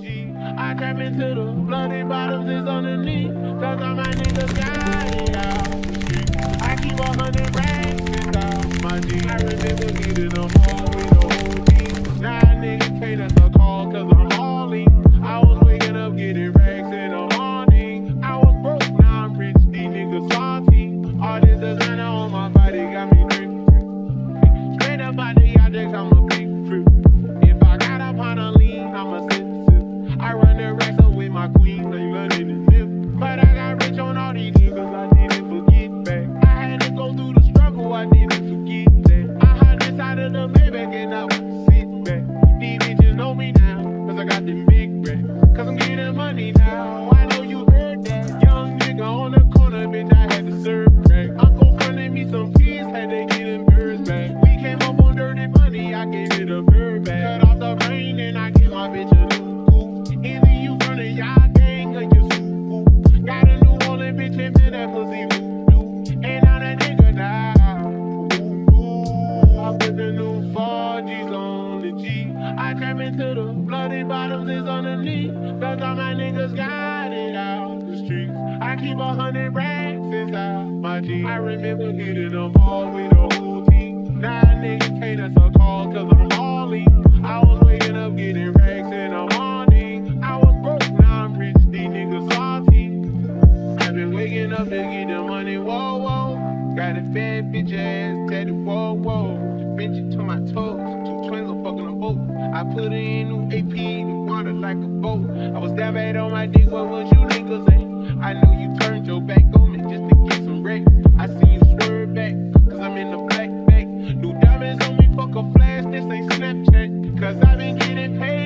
G. I trap into the bloody bottoms is underneath. Cause all my niggas got it out. I keep 100 racks inside my G. I remember getting them all with the whole team. Now niggas can't answer call cause I'm hauling. I was waking up getting racks in the morning. I was broke, now I'm rich, these niggas salty. All this designer on my body got me drinking. Straight up out the objects, I'm a big fruit. If I got up on a lean, I'm a sip. I run the racks up with my queen, like London and zip. But I got rich on all these niggas, I didn't forget back. I had to go through the struggle, I didn't forget that. I hopped inside of the Maybach and I was sit back. These bitches know me now, cause I got them big racks. Cause I'm getting money now, I know you heard that. Young nigga on the corner, bitch, I had to serve crack. Uncle fronted me some peas, had to get them birds back. We came up on dirty money, I gave it a bird back. Cut off the rain and I give my bitch a new coupe. Either you from the y'all gang or you soup. Got a New Orleans bitch and been that pussy voodoo. And now that nigga die. I put the new 4Gs on the G. I trap into the bloody bottoms is underneath. Cause all my niggas got it out the streets. I keep 100 racks inside my G. I remember hitting them all with a whole team. Now niggas can't answer call cause I'm hauling. I was waking up getting racks in the morning. I was broke, now I'm rich, these niggas salty. I've been waking up to get the money, whoa, whoa. Got a fat bitch ass tatted, whoa, whoa. Bitch it to my toes, two twins are fucking a boat. I put her in new AP, new water like a boat. I was down bad on my dick, what was you niggas at? I know you turned your back on me just to get some racks. I see you swerve back, cause I'm in the black bag. New diamonds on me, fuck a flash, this ain't Snapchat. Cause I been getting paid.